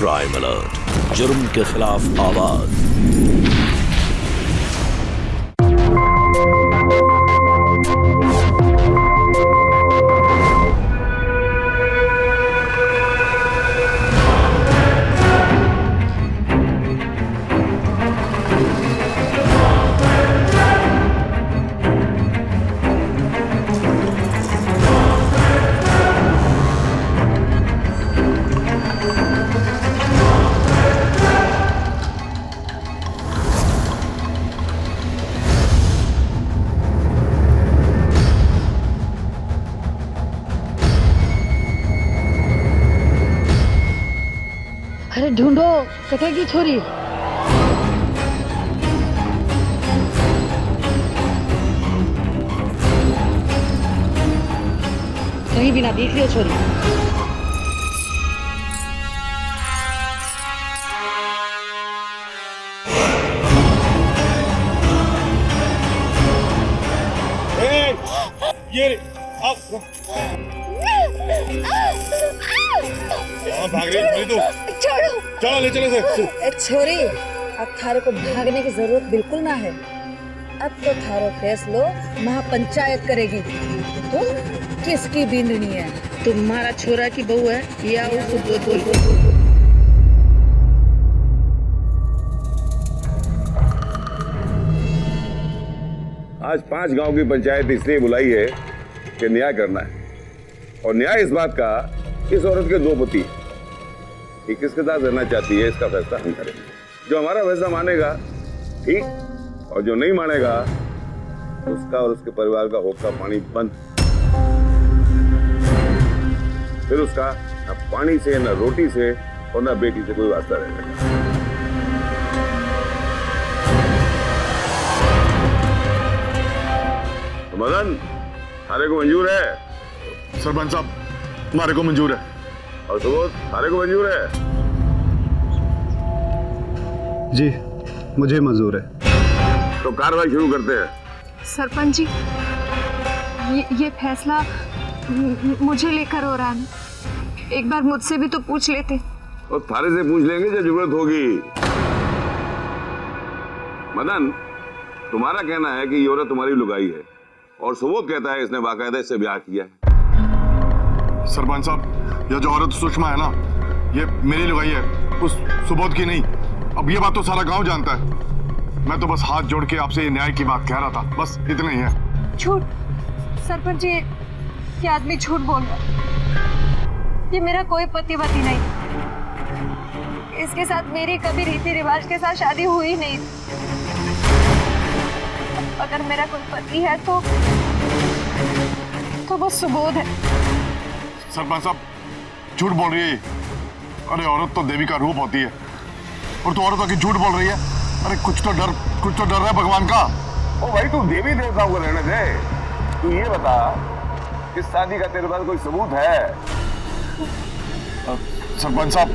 Crime alert, जुर्म के खिलाफ आवाज। अरे ढूंढो, कटे की छोरी। कहीं भी ना दिख लियो छोरी। ये आप भाग रही तू? छोड़ो, चलो ले चलो से। छोरी, अब थारे को भागने की जरूरत बिल्कुल ना है। अब तो थारो फैसलो महापंचायत करेगी। तुम किसकी बिंदनी है? तुम्हारा छोरा की बहू है या उसको बोल। आज 5 गांव की पंचायत इसलिए बुलाई है कि न्याय करना है, और न्याय इस बात का इस औरत के 2 पति कि किसके साथ रहना चाहती है, इसका फैसला हम करेंगे। जो हमारा फैसला मानेगा ठीक, और जो नहीं मानेगा उसका और उसके परिवार का होका पानी बंद। फिर उसका न पानी से, न रोटी से और न बेटी से कोई वास्ता रहेगा। तो मदन, थारे को मंजूर है? सरपंच साहब, हमारे को मंजूर है। और सुबोध, थारे को मंजूर है? जी, मुझे मंजूर है। तो कार्रवाई शुरू करते हैं। सरपंच जी, ये फैसला मुझे लेकर हो रहा है। एक बार मुझसे भी तो पूछ लेते। और थारे से पूछ लेंगे जब जरूरत होगी। मदन, तुम्हारा कहना है कि ये औरत तुम्हारी लुगाई है, और सुबोध कहता है इसने बाकायदा इससे ब्याह किया है। सरपंच साहब, यह जो औरत सुषमा है ना, ये मेरी लुगाई है, उस सुबोध की नहीं। अब ये बात तो सारा गांव जानता है। मैं तो बस हाथ जोड़ के आपसे ये न्याय की बात कह रहा था, बस इतना ही है। झूठ सरपंच जी, ये आदमी झूठ बोल रहा है। ये मेरा कोई पति-वती नहीं। इसके साथ मेरी कभी रीति रिवाज के साथ शादी हुई नहीं। अगर मेरा कोई पति है तो वो सुबोध है। सरपंच साहब, झूठ बोल रही है। अरे औरत तो देवी का रूप होती है, और तो औरत आके झूठ बोल रही है। अरे कुछ तो डर है भगवान का। ओ भाई, तू देवी देवताओं को रहने दे। तू ये बता, इस शादी का तेरे पास कोई सबूत है? सरपंच साहब,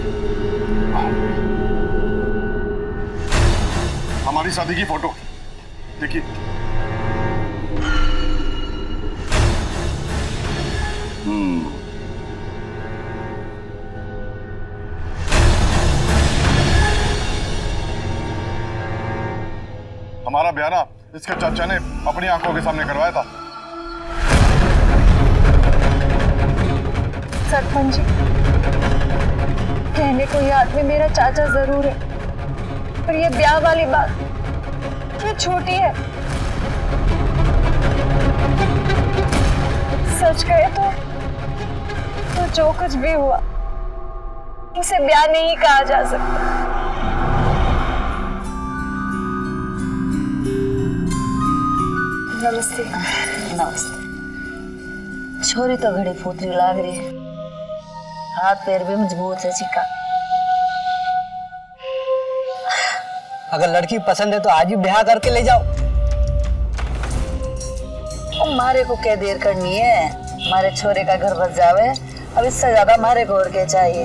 हमारी शादी की फोटो देखिए। हमारा ब्याह ना इसके चाचा ने अपनी आंखों के सामने करवाया था। सरपंच जी, कहने को ये आदमी मेरा चाचा जरूर है, पर ये ब्याह वाली बात ये छोटी है। सच कहे तो जो कुछ भी हुआ, इसे ब्याह नहीं कहा जा सकता। नमस्ते। नमस्ते। छोरी तो घड़ी फूटरी लाग रही है, हाथ पैर भी मजबूत है चिका। अगर लड़की पसंद है तो आज ही ब्याह करके ले जाओ। मारे को क्या देर करनी है, हमारे छोरे का घर बस जावे। अब इससे ज्यादा मारे को और क्या चाहिए।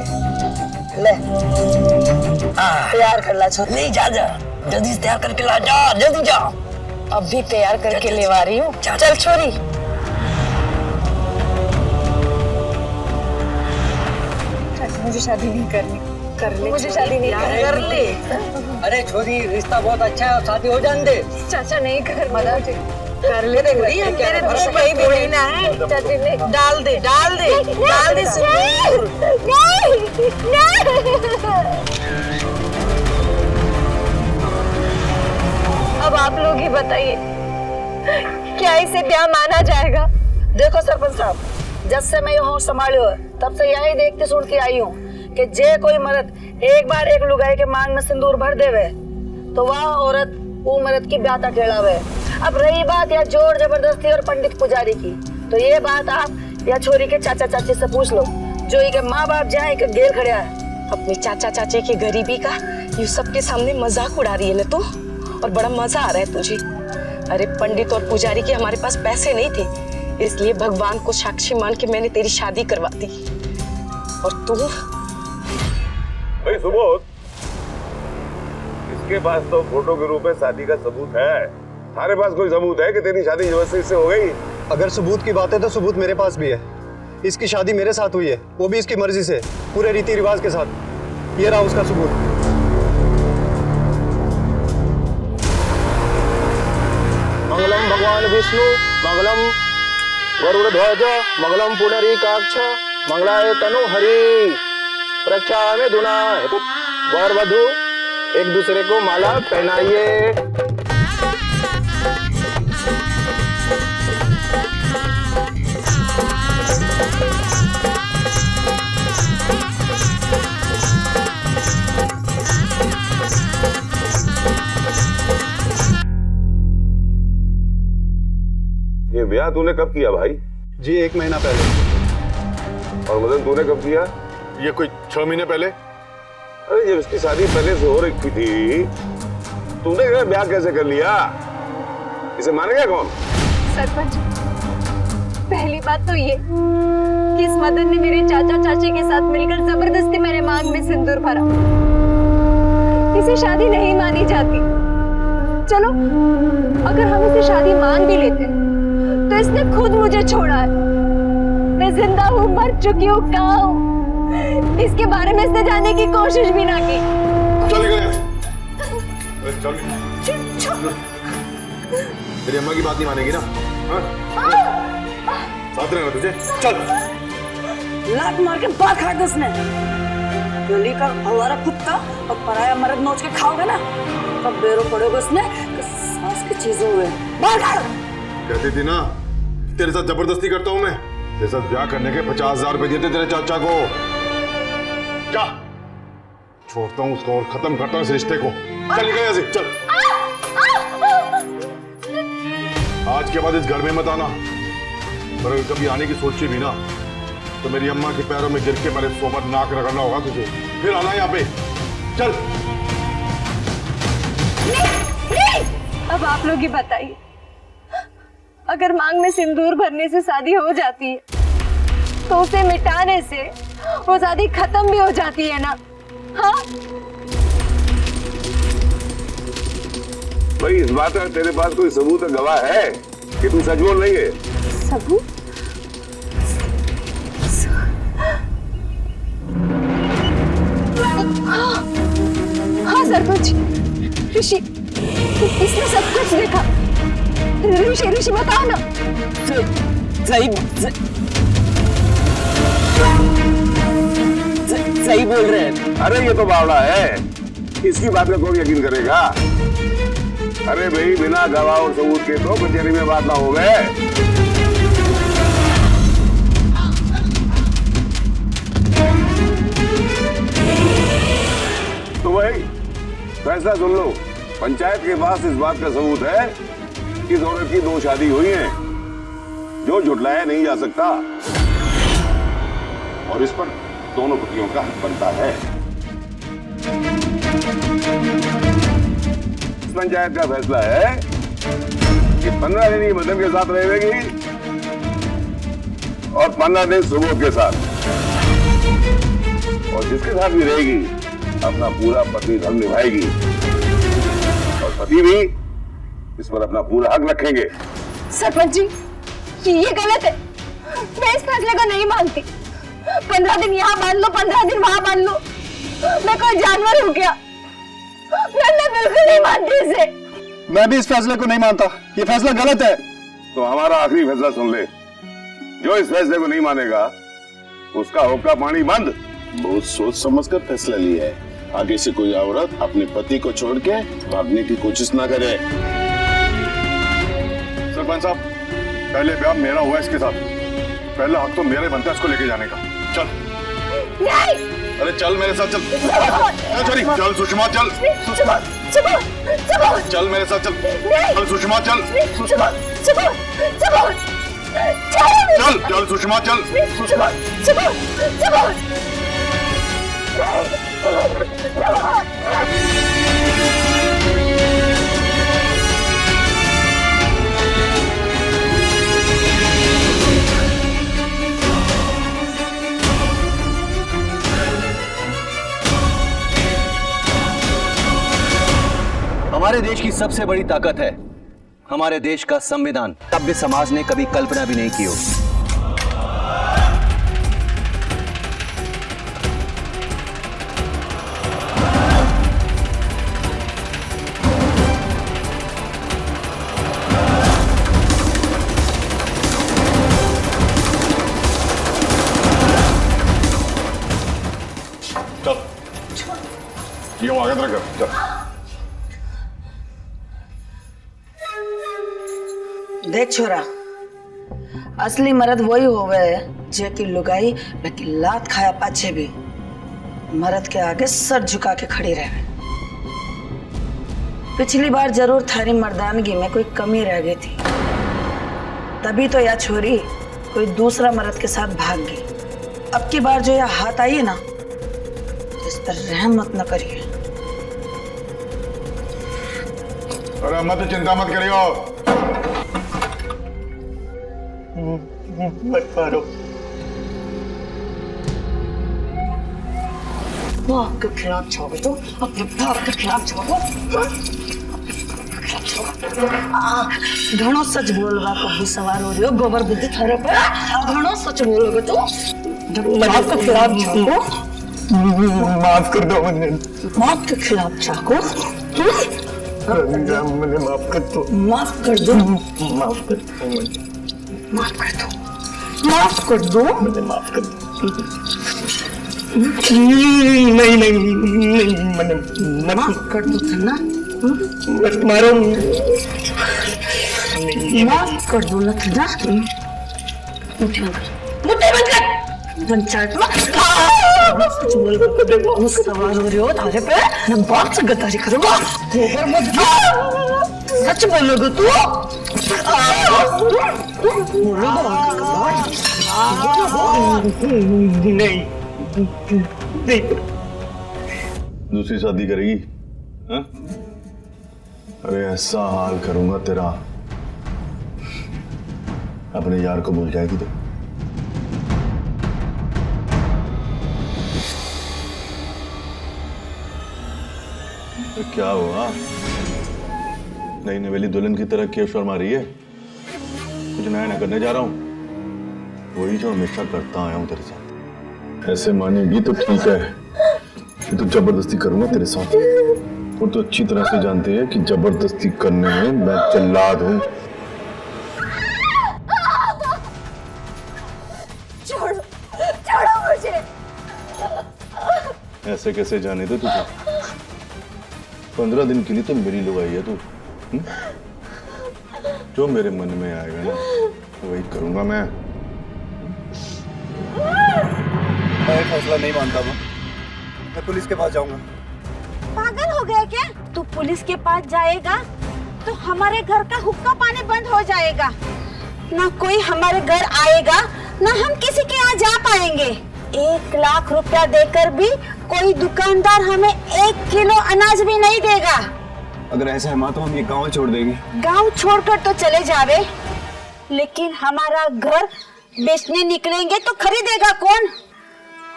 ले तैयार कर ला छोरी। नहीं, जा जल्दी से तैयार करके ला, जा जल्दी जा। अब भी तैयार करके लेवा रही हूँ। चल छोरी। मुझे शादी नहीं करनी। कर ले, मुझे शादी नहीं कर ले। अरे छोरी रिश्ता बहुत अच्छा है, शादी हो जाने दे। चाचा नहीं कर मदद कर ले छोरी, हम तेरे घर पे ही बोली ना है। चाची नहीं। डाल दे डाल दे डाल दे सिंदूर। अब आप लोग ही बताइए, क्या इसे ब्याह माना जाएगा? देखो सरपंच साहब, जब से मैं यहाँ संभालियो तब से यही देखते सुन के आई हूँ कि जे कोई मर्द एक बार एक लुगाई के मांग में सिंदूर भर देवे तो वह औरत वो मर्द की ब्याह केड़ावे। अब रही बात या जोर जबरदस्ती और पंडित पुजारी की, तो ये बात आप या छोरी के चाचा चाची से पूछ लो, जो ये के माँ बाप जहाँ एक गेल खड़ा है। अपने चाचा चाची की गरीबी का यू सबके सामने मजाक उड़ा रही है ना तुम, और बड़ा मजा आ रहा है तुझे। अरे पंडित और पुजारी के हमारे पास पैसे नहीं थे, इसलिए भगवान को साक्षी मान के मैंने तेरी शादी करवा दी। और तू भाई सुबोध, इसके पास तो फोटो के रूप में शादी का सबूत है। तुम्हारे पास कोई सबूत है कि तेरी शादी जबरदस्ती से हो गई? अगर सबूत की बात है तो सबूत मेरे पास भी है। इसकी शादी मेरे साथ हुई है, वो भी इसकी मर्जी से, पूरे रीति रिवाज के साथ। ये रहा उसका सबूत। मंगलम भगवान विष्णु, मंगलम गरुड़ध्वज, मंगलम पुंडरीकाक्ष, मंगलाय तनु हरि। प्रक्षा में दुना वर वधु एक दूसरे को माला पहनाइए। ये ब्याह तूने कब किया भाई? जी 1 महीना पहले। और मदन तूने कब किया? ये कोई 6 महीने पहले। अरे जब इसकी शादी पहले से हो रखी थी, तूने ये ब्याह कैसे कर लिया? इसे मानेगा कौन? सरपंच, पहली बात तो ये कि इस मदन ने मेरे चाचा चाची के साथ मिलकर जबरदस्ती मेरे मांग में सिंदूर भरा। इसे शादी नहीं मानी जाती। चलो, अगर हम इसे शादी मान भी लेते तो इसने खुद मुझे छोड़ा है। मैं जिंदा हूँ, मर चुकी हूँ, कहाँ हूँ इसके बारे में इसने जानने की कोशिश भी ना की। चल चल, तेरी अम्मा की बात नहीं मानेगी ना? साथ रहना तुझे, चल। लात मार के बात काट दो उसने। गली का हवारा कुत्ता और पराया मर्द नोच के खाओगे ना, तब बेरो पड़ोगे उसने कि सास की चीजें हुए। बाहर काट। कहती थी ना तेरे साथ जबरदस्ती करता हूं मैं। तेरे साथ ब्याह करने के 50,000 रुपए दिए थे तेरे चाचा को। जा, छोड़ता हूं उसको और खत्म करता हूं इस रिश्ते को। चल निकल यहाँ से, चल। आज के बाद इस घर में मत आना, पर अगर कभी आने की सोची भी ना तो मेरी अम्मा के पैरों में गिर के पहले सोबत नाक रगड़ना होगा तुझे, फिर आना यहाँ पे। चल। अब आप लोग ही बताइए, अगर मांग में सिंदूर भरने से शादी हो जाती है तो उसे मिटाने से वो शादी खत्म भी हो जाती है ना? हाँ? भाई इस बात का तेरे पास कोई सबूत गवाह है कि तू सच बोल रही है? सबूत? हाँ सरपंच, ऋषि, इसने सब कुछ देखा। ऋषि ऋषि बताओ ना। सही बोल रहे हैं। अरे ये तो बावड़ा है, इसकी बात में कौन यकीन करेगा? अरे भाई बिना गवाह और सबूत के तो कचहरी में बात ना हो गए। तो भाई फैसला सुन लो, पंचायत के पास इस बात का सबूत है कि इस औरत की 2 शादी हुई हैं, जो झुटलाया नहीं जा सकता, और इस पर दोनों पतियों का हक बनता है। इस पंचायत का फैसला है कि 15 दिन ये मदन के साथ रहेगी और 15 दिन सुबोध के साथ, और जिसके साथ भी रहेगी अपना पूरा पति धर्म निभाएगी, और पति भी इस पर अपना पूरा हक रखेंगे। सरपंच जी, ये गलत है। मैं इस फैसले को नहीं मानती। 15 दिन यहाँ बांध लो, 15 दिन वहाँ बांध लो, मैं कोई जानवर हूँ क्या? मैं बिल्कुल नहीं मानती इसे। मैं भी इस फैसले को नहीं मानता, ये फैसला गलत है। तो हमारा आखिरी फैसला सुन ले, जो इस फैसले को नहीं मानेगा उसका हुक्का पानी बंद। बहुत सोच समझ कर फैसला लिया है। आगे से कोई औरत अपने पति को छोड़ के भागने की कोशिश ना करे। सरपंच साहब, पहले ब्याह मेरा हुआ इसके साथ, पहला हक तो मेरे बनता है इसको लेके जाने का। चल। नहीं। अरे चल मेरे साथ, चल छोरी, चल सुषमा, चल चल मेरे साथ, चल चल सुषमा, चल चल चल सुषमा, चल हमारे देश की सबसे बड़ी ताकत है हमारे देश का संविधान। सभ्य समाज ने कभी कल्पना भी नहीं की हो। ये आगे तरह कर, चल। देख छोरा, असली मर्द वही होवे है जेकी लुगाई बाकी लात खाया पाछे भी मर्द के आगे सर झुका के खड़ी रहे। पिछली बार जरूर थारी मर्दानगी में कोई कमी रह गई थी, तभी तो यह छोरी कोई दूसरा मर्द के साथ भाग गई। अब की बार जो यह हाथ आई है ना, इस पर रहम मत न करिए। अरे मत चिंता मत करियो, मत मारो। बाप के खिलाफ जाओगे तो अपने बाप के खिलाफ जाओगे। घणो सच बोलवा को भी सवार हो रही हो, गोबर बुद्धि थारे पे। घणो सच बोलोगे तो बाप के खिलाफ जाओगे। माफ कर दो मुझे। बाप के खिलाफ जाओगे। मुझे माफ कर दो। माफ कर दो। माफ कर दो मुझे। माफ कर दो। माफ कर दो। मुझे माफ कर दो। नहीं नहीं नहीं, मैंने माफ कर दो ना। मत मारो। माफ कर दो ना। मुट्ठी बंद कर। पंचायत में सवार हो रही हो थारे पे, मैं बाप से गद्दारी करूंगा। सच बोलोगे तू? नहीं नहीं। दूसरी शादी करेगी? हाँ? अरे ऐसा हाल करूंगा तेरा, अपने यार को भूल जाएगी तो। क्या हुआ? नई नवेली दुल्हन की तरह क्यों शर्मा रही है? कुछ नया ना करने जा रहा हूं, वही जो हमेशा करता आया हूं तेरे साथ। ऐसे मानेगी तो ठीक है, ये तो जबरदस्ती करूंगा तेरे साथ। और तो अच्छी तरह से जानते हैं कि जबरदस्ती करने में मैं जल्लाद हूं। छोड़ो मुझे। ऐसे कैसे जाने दे तुझे? 15 दिन के लिए तो मेरी लुगाई है तू। जो मेरे मन में आएगा ना वही करूंगा मैं फैसला नहीं मानता मैं पुलिस के पास जाऊंगा। पागल हो गया क्या? तू पुलिस के पास जाएगा तो हमारे घर का हुक्का पानी बंद हो जाएगा। ना कोई हमारे घर आएगा, ना हम किसी के यहाँ जा पाएंगे। 1 लाख रुपया देकर भी कोई दुकानदार हमें 1 किलो अनाज भी नहीं देगा। अगर ऐसा है माँ तो हम ये गांव छोड़ देंगे। गांव छोड़कर तो चले जावे, लेकिन हमारा घर बेचने निकलेंगे तो खरीदेगा कौन?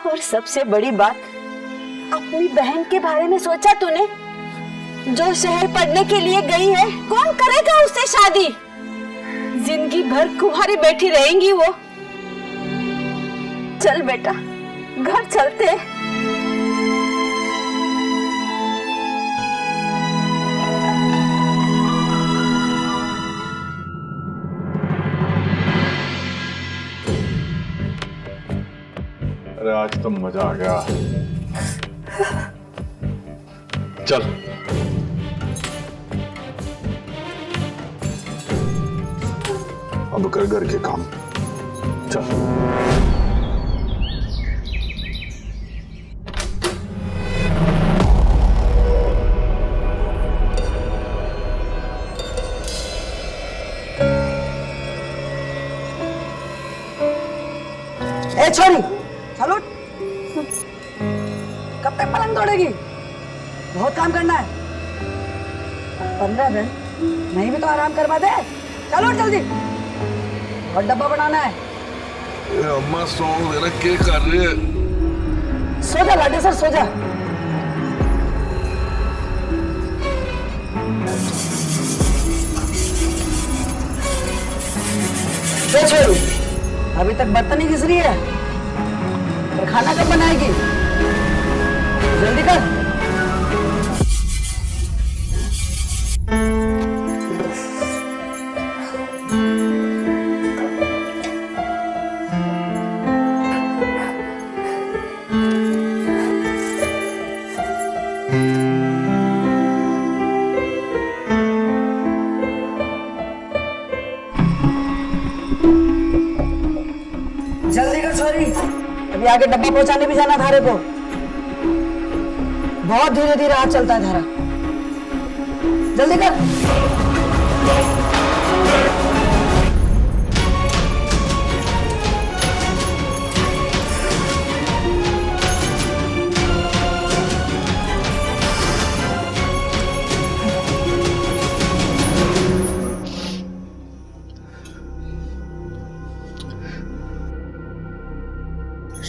और सबसे बड़ी बात, अपनी बहन के बारे में सोचा तूने? जो शहर पढ़ने के लिए गई है, कौन करेगा उससे शादी? जिंदगी भर कुंवारी बैठी रहेंगी वो। चल बेटा, घर चलते। तो मजा आ गया। चल अब कर घर के काम। चल ए छोरी, चलो। कब तक पलंग तोड़ेगी? बहुत काम करना है। 15 दिन नहीं भी तो आराम करवा दे। चलो जल्दी, और डब्बा बनाना है। अम्मा सो मेरा क्या कर रही है? सो जा लाडे सर, सो जा। छोरू, अभी तक बर्तन ही घिस रही है, और खाना कब बनाएगी? जल्दी कर। जल्दी कर छोरी, अभी आगे डब्बा पहुंचाने भी जाना धारे को। बहुत धीरे धीरे हाथ चलता है धारा। जल्दी कर।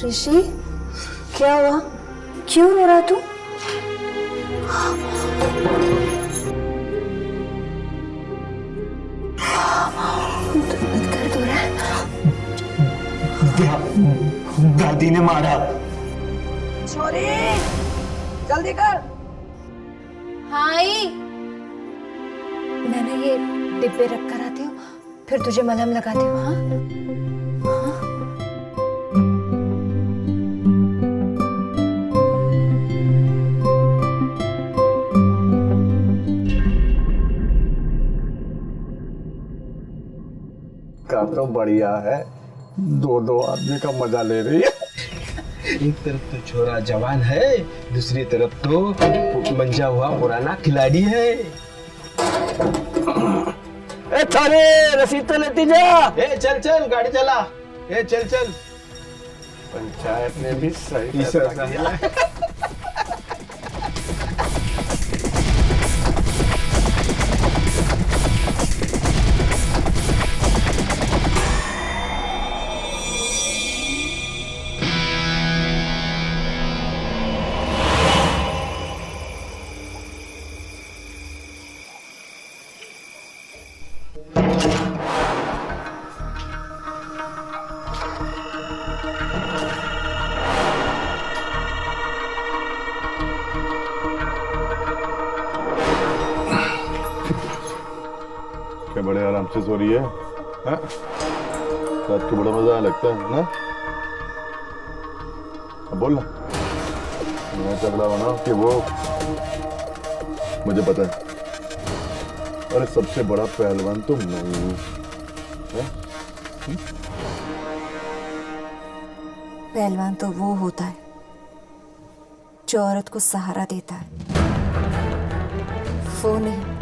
ऋषि, क्या हुआ? क्यों रो रहा तू? दर्द हो रहा है? दादी ने मारा। छोरी, जल्दी कर। हाय, मैंने ये डिब्बे रख कर आती हूँ, फिर तुझे मलहम लगाती हूँ। हाँ? का तो बढ़िया है, दो आदमी का मजा ले रही है। एक तरफ तो छोरा जवान है, दूसरी तरफ तो मंजा हुआ पुराना खिलाड़ी है। ए थारे रसीद तो लेती जा। ए चल चल गाड़ी चला। ए चल चल। पंचायत ने भी सही फैसला किया। क्या बड़े आराम से सो रही है? हाँ? रात को बड़ा मजा लगता है ना? अब बोल ना, मैं तगड़ा बना कि वो मुझे पता है। अरे सबसे बड़ा पहलवान तो मैं हूँ। पहलवान तो वो होता है जो औरत को सहारा देता है, वो नहीं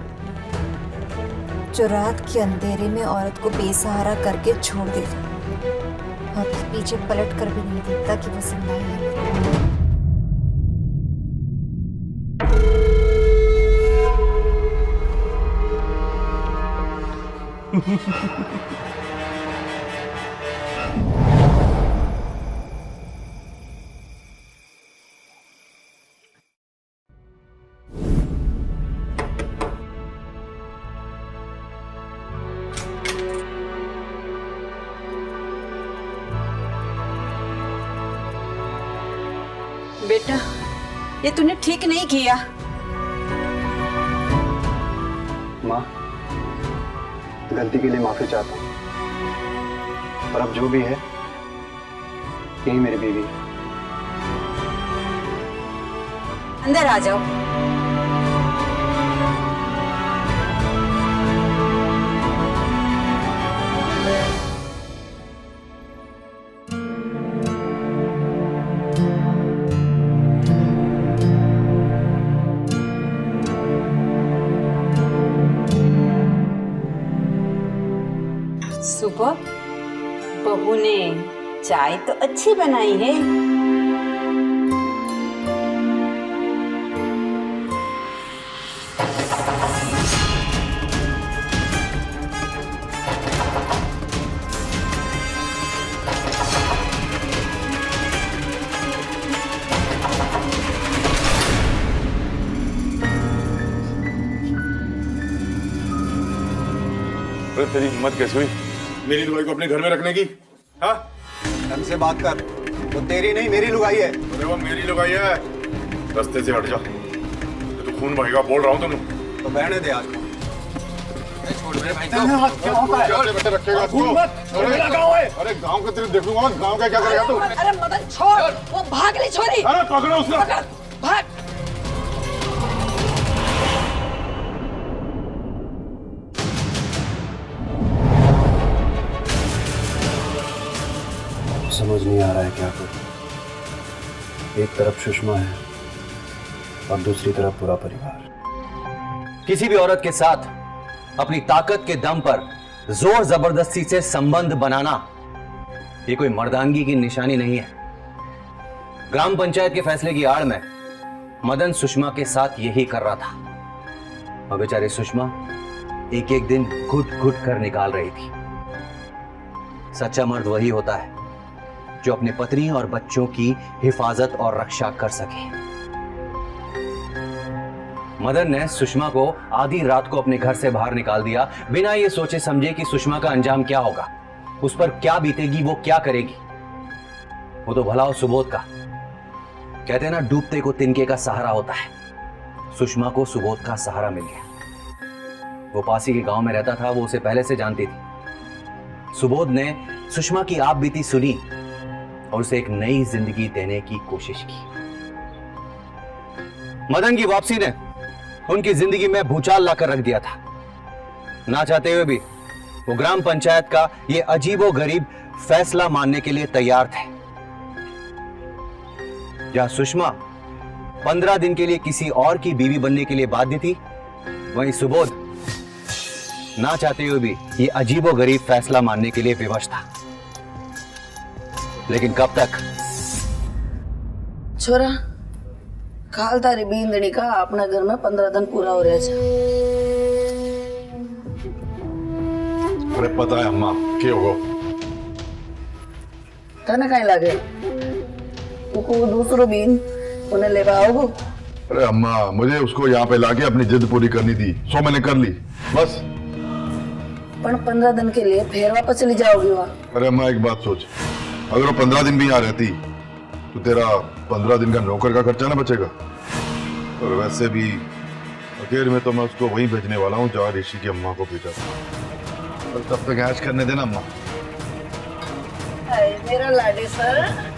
जो रात के अंधेरे में औरत को बेसहारा करके छोड़ देता और पीछे पलट कर भी नहीं देखता कि वो जिंदा है। बेटा, ये तूने ठीक नहीं किया। माँ, गलती के लिए माफी चाहता हूँ, पर अब जो भी है यही मेरी बीवी है। अंदर आ जाओ। सुबह बहू ने चाय तो अच्छी बनाई है। अरे तेरी हिम्मत कैसे हुई मेरी लुगाई को अपने घर में रखने की? हाँ, ढंग से बात कर। वो तेरी नहीं मेरी लुगाई है। अरे वो मेरी लुगाई है। रास्ते से हट जा। तो खून बहेगा बोल रहा हूँ तुम। तो बहने दे आज। छोड़ मेरे भाई को। बेटे रखेगा तू? अरे गांव का तेरे देखूंगा गांव का क्या करेगा तू? अरे मदन छोड़, वो भाग ले छोरी। अरे पकड़ो उसको। भाग। समझ नहीं आ रहा है क्या करूं। एक तरफ सुषमा है और दूसरी तरफ पूरा परिवार। किसी भी औरत के साथ अपनी ताकत के दम पर जोर जबरदस्ती से संबंध बनाना ये कोई मर्दांगी की निशानी नहीं है। ग्राम पंचायत के फैसले की आड़ में मदन सुषमा के साथ यही कर रहा था और बेचारी सुषमा एक एक दिन घुट घुट कर निकाल रही थी। सच्चा मर्द वही होता है जो अपने पत्नी और बच्चों की हिफाजत और रक्षा कर सके। मदन ने सुषमा को आधी रात को अपने घर से बाहर निकाल दिया बिना ये सोचे समझे कि सुषमा का अंजाम क्या होगा, उस पर क्या बीतेगी, वो क्या करेगी। वो तो भला हो सुबोध का। कहते हैं ना, डूबते को तिनके का सहारा होता है। सुषमा को सुबोध का सहारा मिल गया। वो पास ही के गांव में रहता था, वो उसे पहले से जानती थी। सुबोध ने सुषमा की आप बीती सुनी और उसे एक नई जिंदगी देने की कोशिश की। मदन की वापसी ने उनकी जिंदगी में भूचाल लाकर रख दिया था। ना चाहते हुए भी वो ग्राम पंचायत का ये अजीबो गरीब फैसला मानने के लिए तैयार थे। जहां सुषमा 15 दिन के लिए किसी और की बीवी बनने के लिए बाध्य थी, वहीं सुबोध ना चाहते हुए भी ये अजीबो गरीब फैसला मानने के लिए विवश था। लेकिन कब तक? छोरा, खाल तारी बींदनी का अपना घर में 15 दिन पूरा हो रहा है। अरे पता है अम्मा क्या होगा? तने कहीं लगे उको दूसरो बीन उन्हें ले आओगे। अरे अम्मा, मुझे उसको यहाँ पे लाके अपनी जिद पूरी करनी थी, सो मैंने कर ली बस। पर 15 दिन के लिए फिर वापस चली जाओगी वहाँ? अरे अम्मा एक बात सोच, अगर वो 15 दिन भी यहाँ रहती तो तेरा 15 दिन का नौकर का खर्चा ना बचेगा। और वैसे भी आखिर में तो मैं उसको वहीं भेजने वाला हूँ जहाँ ऋषि की अम्मा को भेजा था। और तब तक ऐश करने देना अम्मा। मेरा लाडी सर।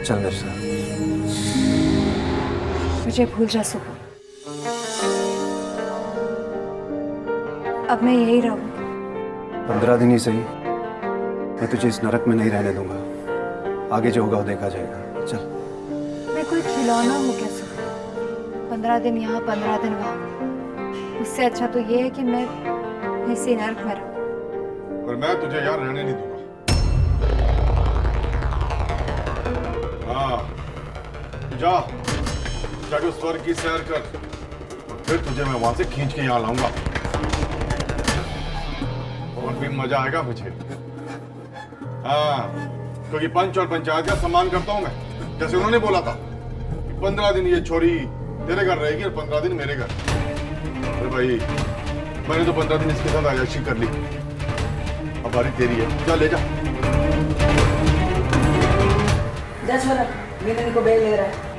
चल मेरे साथ। मुझे भूल जा सुबह। अब मैं यही रहूंगी। 15 दिन ही सही, मैं तुझे इस नरक में नहीं रहने दूंगा। आगे जो होगा वो देखा जाएगा। चल। मैं कोई खिलौना हूँ क्या सुबह? 15 दिन यहाँ 15 दिन वहाँ। उससे अच्छा तो ये है कि मैं इसी नरक में रहूं। पर मैं तुझे यहाँ रहने नहीं दूंगा। हाँ, जाके उस स्वर्ग की सैर कर और फिर तुझे मैं वहां से खींच के यहाँ लाऊंगा और भी मजा आएगा मुझे। हाँ, क्योंकि पंच और पंचायत का सम्मान करता हूँ मैं। जैसे उन्होंने बोला था कि 15 दिन ये छोरी तेरे घर रहेगी और 15 दिन मेरे घर। अरे भाई, मैंने तो 15 दिन इसके साथ आयाशी कर ली। अब बारी तेरी है, जा ले जा। 10 मिनट मीननी को बेल ले रहा है।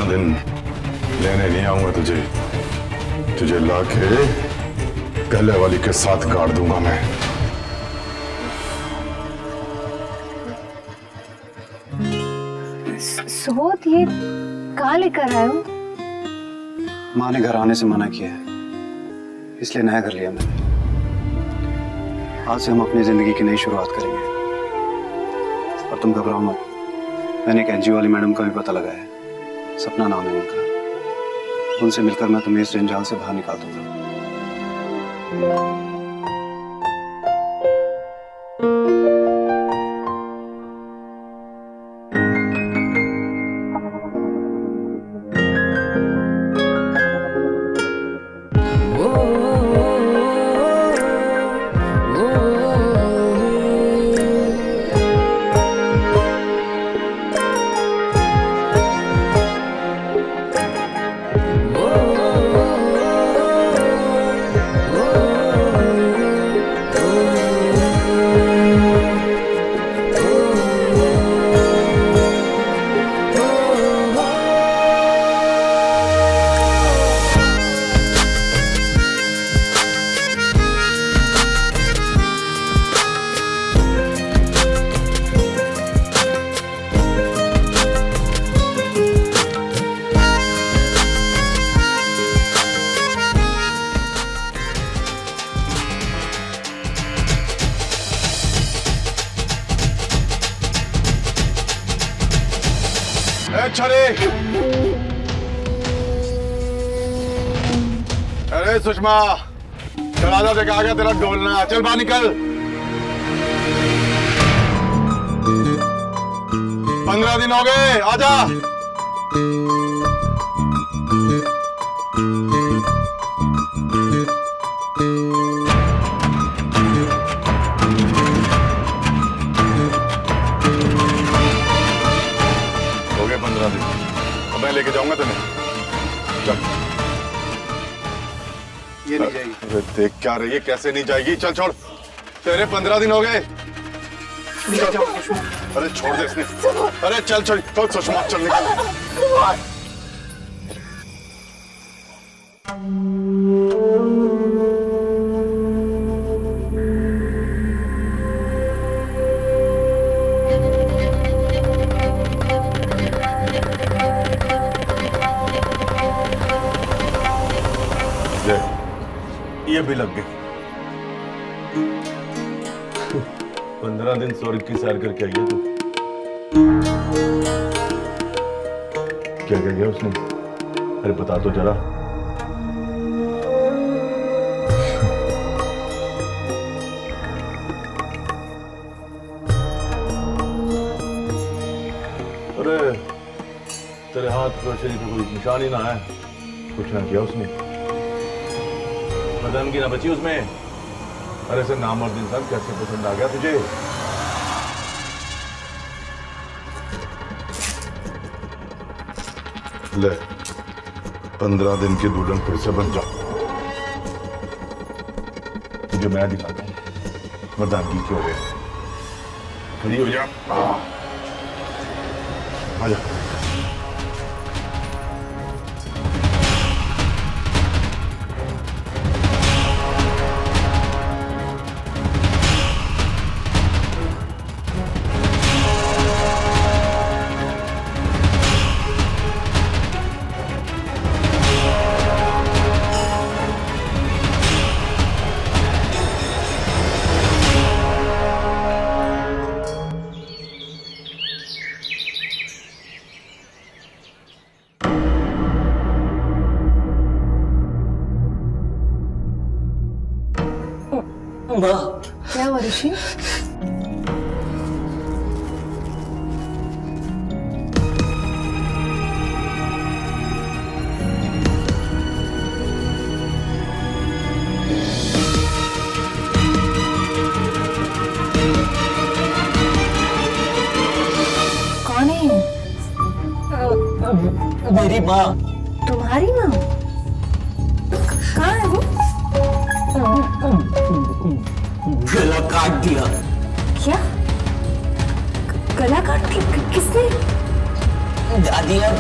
दिन लेने नहीं आऊंगा तुझे, तुझे लाके गले वाली के साथ गाड़ दूंगा मैं। सुबोध, ये कहाँ लेकर आए हो? माँ ने घर आने से मना किया है, इसलिए नया घर लिया मैंने। आज से हम अपनी जिंदगी की नई शुरुआत करेंगे। और तुम घबराओ मत, मैंने एक एनजीओ वाली मैडम का भी पता लगाया है, सपना नाम है उनका। उनसे मिलकर मैं तुम्हें इस जंजाल से बाहर निकाल दूंगा। अरे सुषमा, दरवाजा देख आ गया तेरा ढोलना, चल बाहर निकल। 15 दिन हो गए, आजा। हो गए 15 दिन, अब मैं लेके जाऊंगा तुम्हें। चल। ये नहीं जाएगी। अरे देख क्या रही है, कैसे नहीं जाएगी? चल छोड़, तेरे 15 दिन हो गए। अरे छोड़ दे इसने। अरे चल चल चल सुषमा, चल निकल। ये भी लग गई। 15 दिन स्वर्ग की सैर करके आई है तू। क्या कह गया उसने? अरे बता तो जरा। अरे तेरे हाथ पर शरीर पे कोई निशान ही ना है, कुछ ना किया उसने, बदन की ना बची उसमें। अरे से नामर्द इंसान कैसे पसंद आ गया तुझे? ले 15 दिन की दुल्हन फिर से बन जा। तुझे मैं दिखाता हूं मर्दानगी क्यों है। खड़ी हो जा, आजा। क्या हुआ ऋषि? मेरी माँ। तुम्हारी माँ? कहाँ है वो? गला काट दिया। क्या? गला काट किसने? दादी और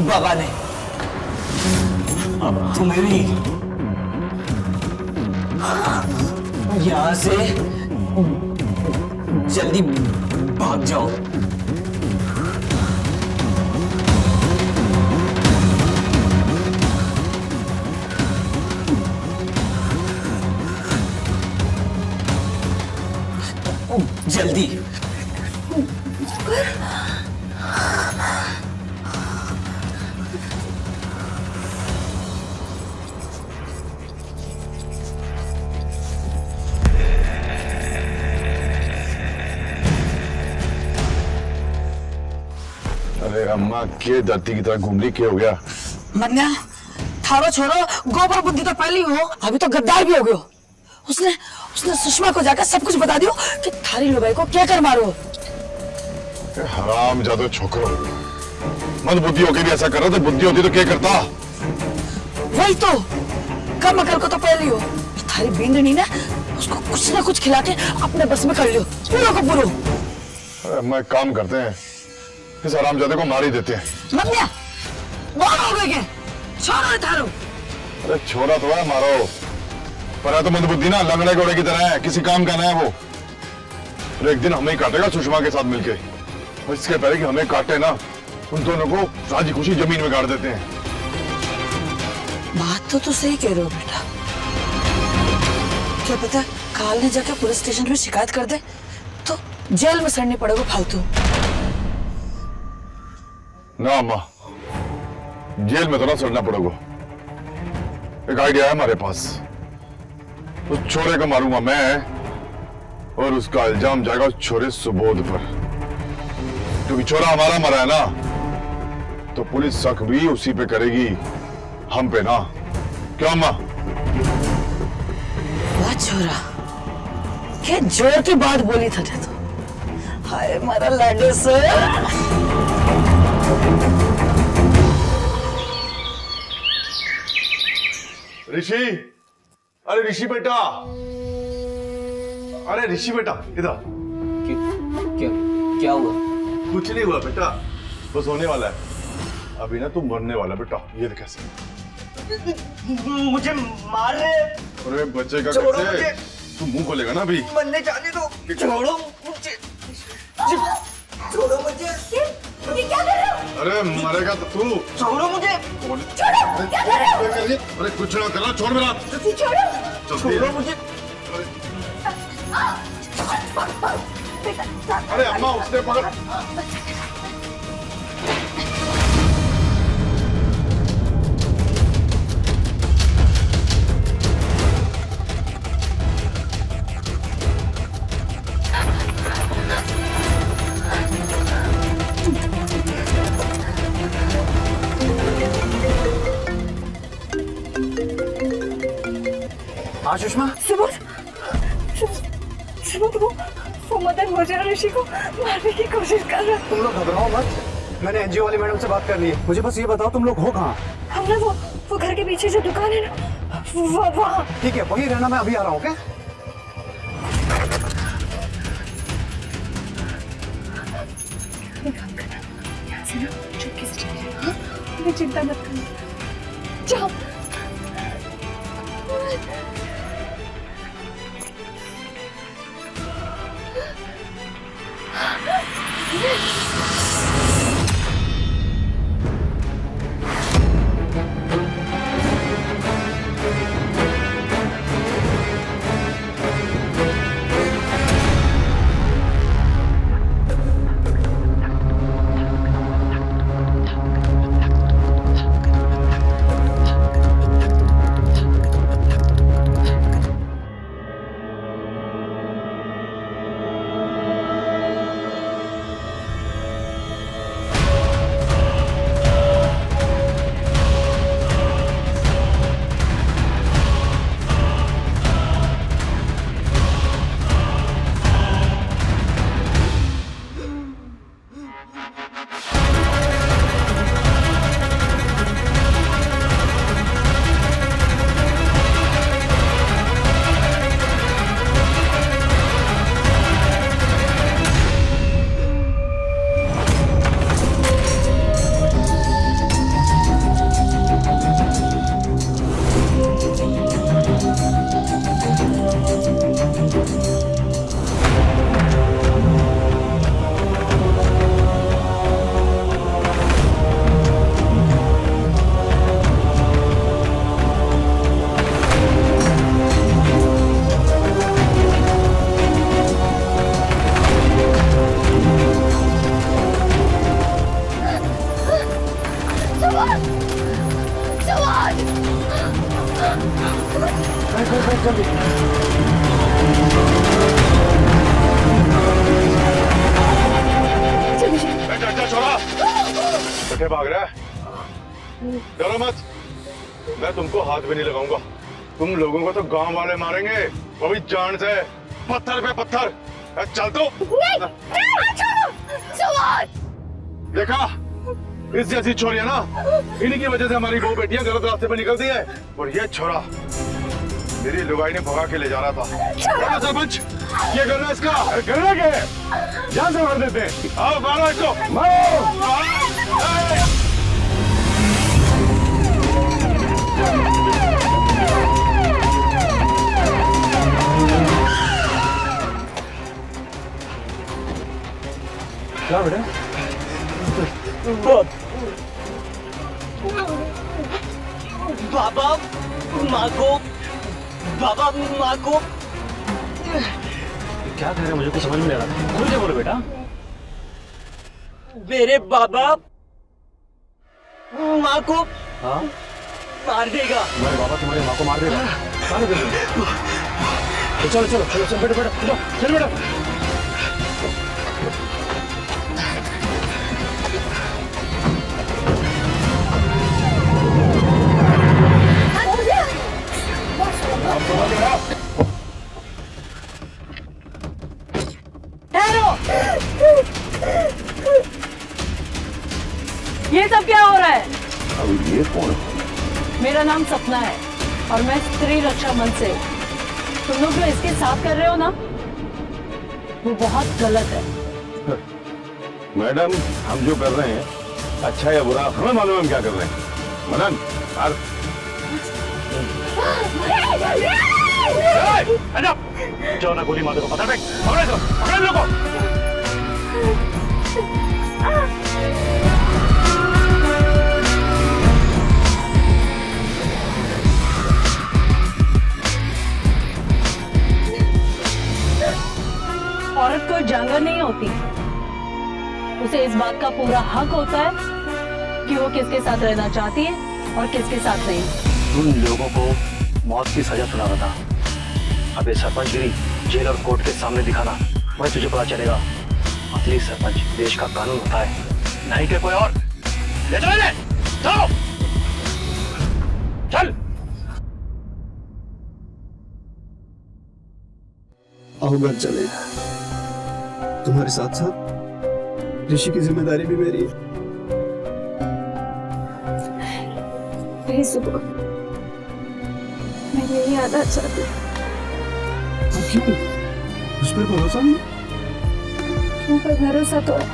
बाबा ने। तुम्हें भी यहाँ से जल्दी भाग जाओ। जल्दी। अरे अम्मा के धरती की तरह घूम रही, क्या हो गया? मन्या थारो छोरो गोबर बुद्धि तो पहले ही हो, अभी तो गद्दार भी हो गयो। उसने उसने सुषमा को जाकर सब कुछ बता दियो कि थारी लुगाई को क्या कर मारो। हराम जादो छोकरो, मन बुद्धि होके भी ऐसा कर रहा था, बुद्धि होती तो क्या करता? वही तो, कम अकल को तो पहले ही हो। थारी बिंदनी ने उसको कुछ ना कुछ खिला के अपने बस में कर लियो, पूरा को पूरो। अरे अम्मा एक काम करते हैं, इस हरामजादे को मार ही देते हैं। मन्या बोल हो गए छोरो है थारो। अरे छोरा तो है, मारो, पर है तो मंदबुद्धि ना, लंगड़े घोड़े की तरह है, किसी काम का नहीं है वो। और एक दिन हमें ही काटेगा सुषमा के साथ मिलके, और इसके पहले कि हमें काटे ना, उन दोनों को राजी खुशी जमीन में गाड़ देते हैं। बात तो सही कह रहे हो बेटा। क्या पता काल ने जाकर पुलिस स्टेशन में शिकायत कर दे तो जेल में सड़ने पड़ेगा फालतू। ना अम्मा, जेल में तो ना सड़ना पड़ेगा। एक आइडिया है हमारे पास, उस छोरे को मारूंगा मैं, और उसका इल्जाम जाएगा उस छोरे सुबोध पर, क्योंकि छोरा हमारा मरा है ना, तो पुलिस शक भी उसी पे करेगी, हम पे ना। क्यों अम्मा? वाह छोरा, क्या जोर की बात बोली था तो। हाय मारा लाडो से। ऋषि, अरे ऋषि बेटा, अरे ऋषि बेटा इधर। क्या हुआ? कुछ नहीं हुआ बेटा, बस होने वाला है अभी ना, तुम मरने वाला बेटा। ये देख कैसे मुझे मार रहे। अरे बच्चे का छोड़ो कैसे? मुझे। तू मुंह खोलेगा ना अभी। मरने जाने दो, छोड़ो मुझे, छोड़ो मुझे। ये क्या कर रहे हो? अरे मरेगा तो तू। छोड़ो मुझे, छोड़ो, क्या कर रहे हो? अरे कुछ ना करना, छोड़ मेरा। छोड़ो, छोड़ो मुझे। अरे अम्मा उसने पकड़। हाँ सुषमा, सुबोध, सुबोध वो मदन भोजन ऋषि को मारने की कोशिश कर रहा है। तुम लोग घबराओ मत, मैंने एनजीओ वाली मैडम से बात कर ली है। मुझे बस ये बताओ तुम लोग हो कहाँ? हम ना वो घर के पीछे जो दुकान है ना, वहाँ। ठीक है, वही रहना, मैं अभी आ रहा हूँ। क्या यहाँ से ना चुपके से चले जाओ, हाँ? कोई चिंता मत करो, जाओ। छोरा कट्ठे भाग रहा है। डरो मत, मैं तुमको हाथ भी नहीं लगाऊंगा। तुम लोगों को तो गांव वाले मारेंगे, वो भी जान से, पत्थर पे पत्थर। चल तो देखा, इस जैसी छोरियां ना, इन्हीं की वजह से हमारी दो बेटियां गलत रास्ते पे निकलती है। और ये छोरा मेरी लुगाई ने भगा के ले जा रहा था। सरपंच, ये करना इसका करना क्या है? जान से मार देते हैं। आओ मारो इसको, मारो। क्या बेटा? बाबा माँ को, बाबा माँ को। क्या कह रहे हैं, मुझे कुछ समझ में नहीं आ रहा। खुल के बोलो बेटा। मेरे बाबा माँ को हाँ? मार देगा। तुम्हारे बाबा तुम्हारी माँ को मार देगा? चलो चलो चलो चलो, बैठो बैठो, चलो बैठो। ये सब क्या हो रहा है? अब ये कौन है? मेरा नाम सपना है और मैं स्त्री रक्षा मंच से। तुम लोग जो इसके साथ कर रहे हो ना, वो बहुत गलत है। मैडम, हम जो कर रहे हैं अच्छा या बुरा हमें मालूम है हम क्या कर रहे हैं। मदन, जाओ ना, गोली मार दो। पता नहीं, पकड़ लो को। औरत कोई जानवर नहीं होती, उसे इस बात का पूरा हक होता है कि वो किसके साथ रहना चाहती है और किसके साथ नहीं। तुम लोगों को मौत की सजा सुना रहा था। अब ये सरपंचगिरी जेल और कोर्ट के सामने दिखाना, वही तुझे पता चलेगा असली सरपंच देश का कानून होता है, नहीं के कोई और। ले चलो इन्हें, चलो चल। आओ घर चले। तुम्हारे साथ साथ ऋषि की जिम्मेदारी भी मेरी है। नहीं सुबह, मैं नहीं आना चाहती। क्यों? उस पर भरोसा नहीं? तुम पर भरोसा तो है,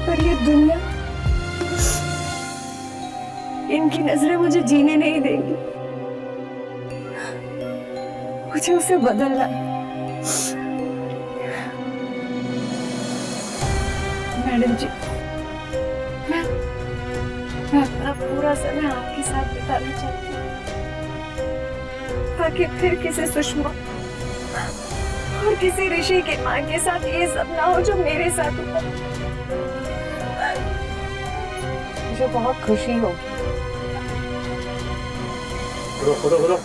पर ये दुनिया, इनकी नजरें मुझे जीने नहीं देंगी। मुझे उसे बदलना। मैडम जी, मैं अपना पूरा समय आपके साथ बिताना चाहती हूँ, ताकि फिर किसी सुषमा और किसी ऋषि की माँ के साथ ये सब ना हो जो मेरे साथ हुआ। मुझे बहुत खुशी होगी। बोलो।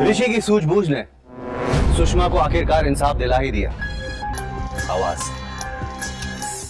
ऋषि की सूझबूझ ने सुषमा को आखिरकार इंसाफ दिला ही दिया। आवाज